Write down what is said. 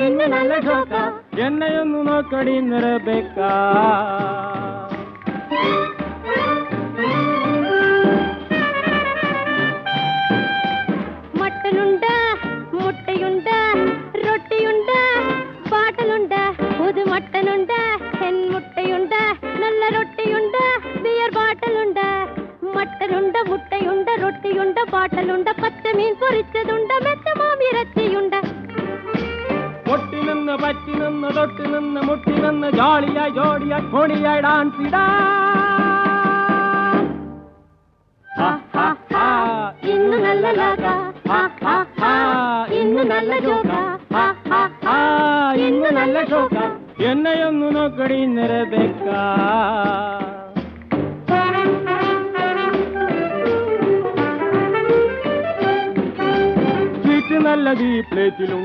ഇന്ന് നല്ല ഷോക്ക എന്നെയൊന്നു നോക്കടി നിറബേക്ക മട്ടനുണ്ട് മുട്ടയുണ്ട് റൊട്ടിയുണ്ട് പാട്ടലുണ്ട് പുതു മട്ടനുണ്ട് മുട്ടയുണ്ട് നല്ല റൊട്ടിയുണ്ട് ബിയർ ബാട്ടലുണ്ട് മട്ടനുണ്ട് മുട്ടയുണ്ട് റൊട്ടിയുണ്ട് പാട്ടലുണ്ട് പച്ചമീൻ പൊരിച്ചതുണ്ട് മെച്ചമാമിറച്ചിയുണ്ട് പൊട്ടി നിന്ന് പറ്റി നിന്ന് തൊട്ടി നിന്ന് മുട്ടി നിന്ന് ജോളിയായി ജോഡിയായി പൊടിയായി ഡാൻസ് ഇടാ ഇന്ന് നല്ല ലാഗ ഇന്ന് നല്ല ജോക ഇന്ന് നല്ല ഷോക്ക എന്നെയൊന്നു നോക്കടി നിറബേക്ക സ്വീറ്റ് നല്ലത് ഈ പ്ലേറ്റിലും